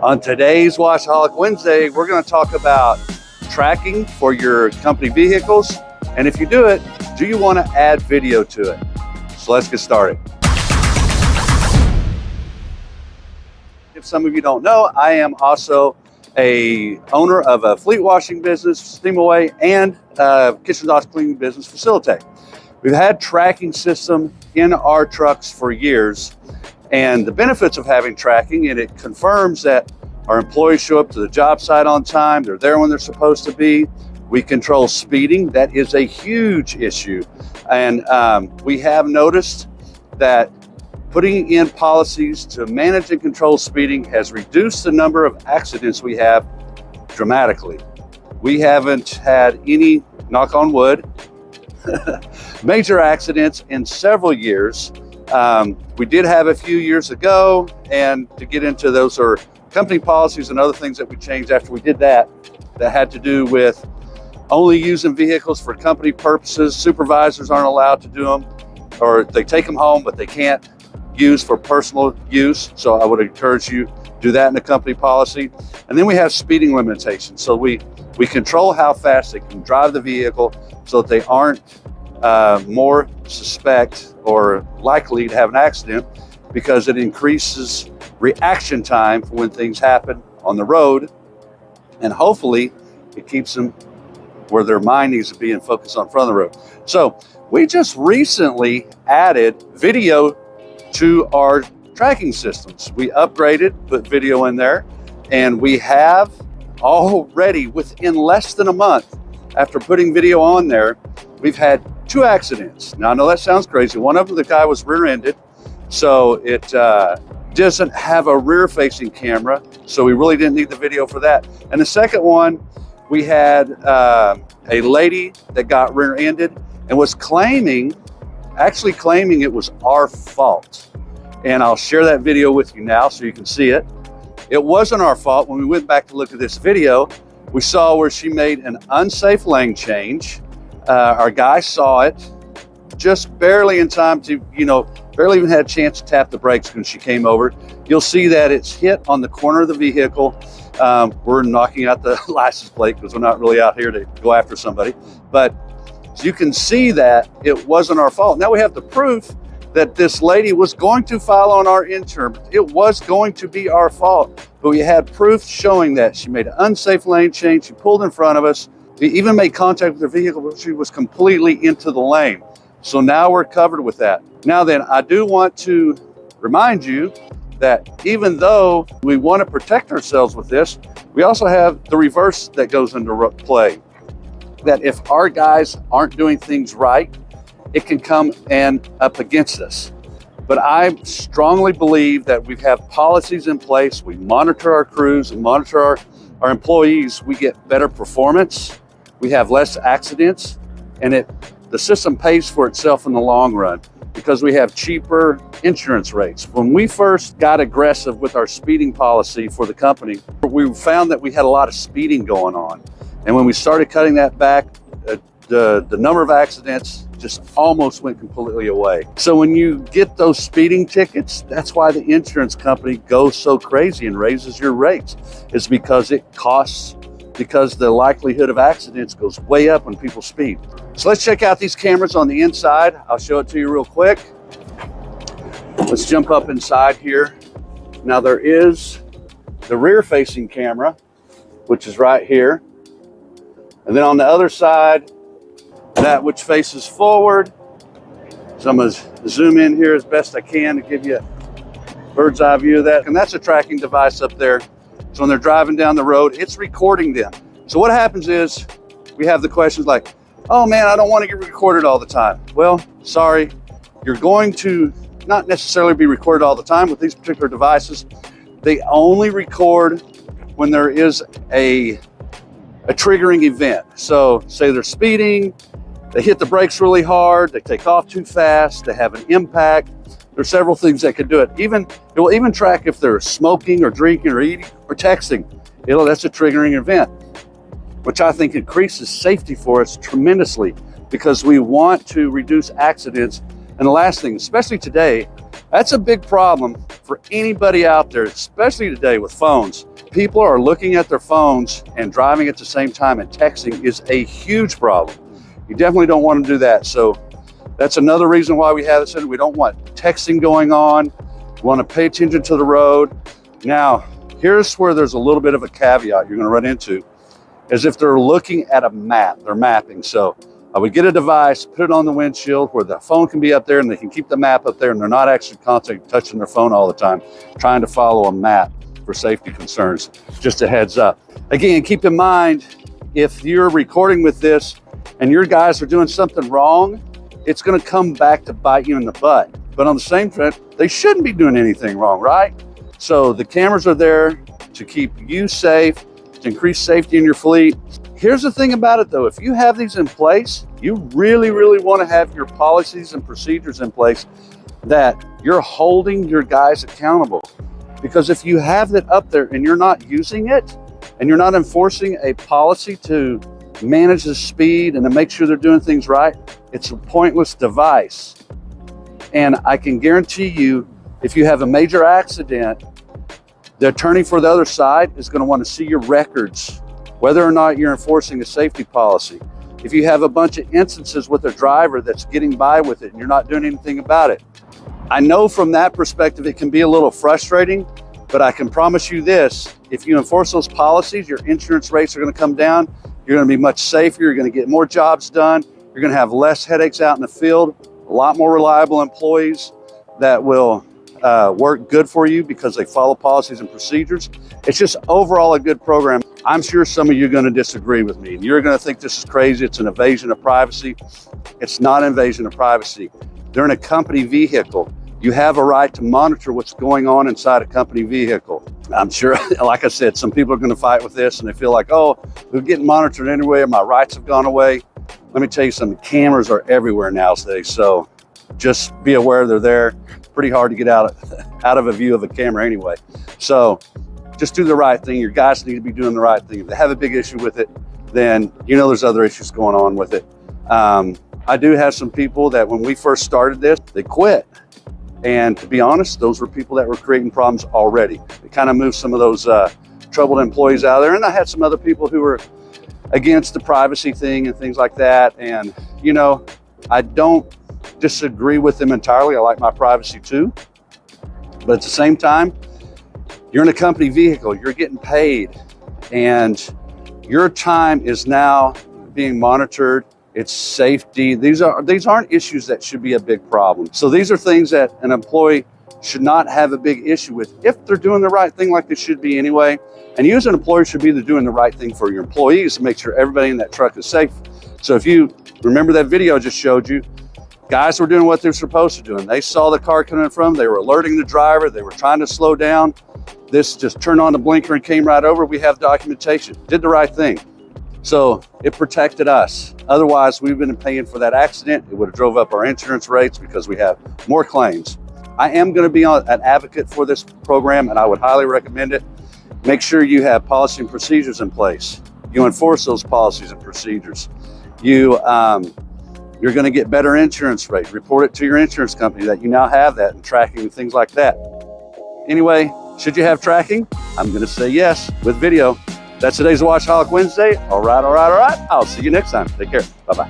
On today's Washaholic Wednesday, we're going to talk about tracking for your company vehicles. And if you do it, do you want to add video to it? So let's get started. If some of you don't know, I am also a owner of a fleet washing business, Steamaway, and kitchen exhaust cleaning business, Facilitech. We've had tracking system in our trucks for years, and the benefits of having tracking, and it confirms that our employees show up to the job site on time, they're there when they're supposed to be. We control speeding. That is a huge issue. And we have noticed that putting in policies to manage and control speeding has reduced the number of accidents we have dramatically. We haven't had any, knock on wood, major accidents in several years. We did have a few years ago, and to get into those are company policies and other things that we changed after we did that had to do with only using vehicles for company purposes. Supervisors aren't allowed to do them, or they take them home, but they can't use for personal use. So I would encourage you to do that in the company policy. And then we have speeding limitations. So we control how fast they can drive the vehicle so that they aren't more suspect or likely to have an accident, because it increases reaction time for when things happen on the road. And hopefully it keeps them where their mind needs to be and focus on front of the road. So we just recently added video to our tracking systems. We upgraded, put video in there, and we have already, within less than a month after putting video on there, we've had 2 accidents. Now I know that sounds crazy. One of them, the guy was rear-ended, so it doesn't have a rear-facing camera, so we really didn't need the video for that. And the second one, we had a lady that got rear-ended and was actually claiming it was our fault. And I'll share that video with you now so you can see it. It wasn't our fault. When we went back to look at this video, we saw where she made an unsafe lane change. Our guy saw it just barely in time to, barely even had a chance to tap the brakes when she came over. You'll see that it's hit on the corner of the vehicle. We're knocking out the license plate because we're not really out here to go after somebody. But you can see that it wasn't our fault. Now we have the proof that this lady was going to file on our insurance. It was going to be our fault, but we had proof showing that she made an unsafe lane change. She pulled in front of us. We even made contact with her vehicle, but she was completely into the lane. So now we're covered with that. Now then, I do want to remind you that even though we want to protect ourselves with this, we also have the reverse that goes into play. That if our guys aren't doing things right, it can come and up against us. But I strongly believe that we have policies in place. We monitor our crews and monitor our employees. We get better performance. We have less accidents, and the system pays for itself in the long run because we have cheaper insurance rates. When we first got aggressive with our speeding policy for the company, we found that we had a lot of speeding going on. And when we started cutting that back, the number of accidents just almost went completely away. So when you get those speeding tickets, that's why the insurance company goes so crazy and raises your rates. It's because because the likelihood of accidents goes way up when people speed. So let's check out these cameras on the inside. I'll show it to you real quick. Let's jump up inside here. Now there is the rear-facing camera, which is right here. And then on the other side, that which faces forward. So I'm going to zoom in here as best I can to give you a bird's eye view of that. And that's a tracking device up there. So when they're driving down the road, it's recording them. So what happens is we have the questions like, oh man, I don't want to get recorded all the time. Well, sorry, you're going to not necessarily be recorded all the time with these particular devices. They only record when there is a triggering event. So say they're speeding, they hit the brakes really hard, they take off too fast, they have an impact. There's several things that could do it. It will even track if they're smoking or drinking or eating or texting. That's a triggering event, which I think increases safety for us tremendously because we want to reduce accidents. And the last thing, especially today, That's a big problem for anybody out there, especially today with phones. People are looking at their phones and driving at the same time, and texting is a huge problem. You definitely don't want to do that. So that's another reason why we have this. We don't want texting going on. We want to pay attention to the road. Now, here's where there's a little bit of a caveat you're going to run into, is if they're looking at a map, they're mapping. So I would get a device, put it on the windshield where the phone can be up there and they can keep the map up there, and they're not actually constantly touching their phone all the time, trying to follow a map for safety concerns. Just a heads up. Again, keep in mind, if you're recording with this and your guys are doing something wrong, it's going to come back to bite you in the butt. But on the same front, they shouldn't be doing anything wrong, right? So the cameras are there to keep you safe, to increase safety in your fleet. Here's the thing about it though, if you have these in place, you really, really want to have your policies and procedures in place that you're holding your guys accountable. Because if you have that up there and you're not using it, and you're not enforcing a policy to manage the speed and to make sure they're doing things right, it's a pointless device. And I can guarantee you, if you have a major accident, the attorney for the other side is going to want to see your records, whether or not you're enforcing a safety policy. If you have a bunch of instances with a driver that's getting by with it and you're not doing anything about it. I know from that perspective it can be a little frustrating, but I can promise you this, if you enforce those policies, your insurance rates are going to come down, you're going to be much safer, you're going to get more jobs done, you're going to have less headaches out in the field, a lot more reliable employees that will work good for you because they follow policies and procedures. It's just overall a good program. I'm sure some of you are going to disagree with me and you're going to think this is crazy, it's an invasion of privacy. It's not an invasion of privacy. They're in a company vehicle. You have a right to monitor what's going on inside a company vehicle. I'm sure, like I said, some people are going to fight with this and they feel like, oh, we're getting monitored anyway, my rights have gone away. Let me tell you something, cameras are everywhere nowadays, so just be aware they're there. Pretty hard to get out of a view of a camera anyway. So just do the right thing. Your guys need to be doing the right thing. If they have a big issue with it, then you know there's other issues going on with it. I do have some people that when we first started this, they quit. And to be honest, those were people that were creating problems already. They kind of moved some of those troubled employees out of there. And I had some other people who were against the privacy thing and things like that. And, you know, I don't disagree with them entirely. I like my privacy too. But at the same time, you're in a company vehicle, you're getting paid, and your time is now being monitored. It's safety. These aren't issues that should be a big problem. So these are things that an employee should not have a big issue with if they're doing the right thing like they should be anyway. And you as an employer should be doing the right thing for your employees to make sure everybody in that truck is safe. So if you remember that video I just showed you, guys were doing what they're supposed to do. And they saw the car coming from, they were alerting the driver, they were trying to slow down. This just turned on the blinker and came right over. We have documentation, did the right thing. So it protected us. Otherwise, we've been paying for that accident. It would have drove up our insurance rates because we have more claims. I am going to be an advocate for this program, and I would highly recommend it. Make sure you have policy and procedures in place. You enforce those policies and procedures. You're going to get better insurance rates. Report it to your insurance company that you now have that and tracking and things like that. Anyway, should you have tracking? I'm going to say yes with video. That's today's Washaholic Wednesday. All right. I'll see you next time. Take care. Bye-bye.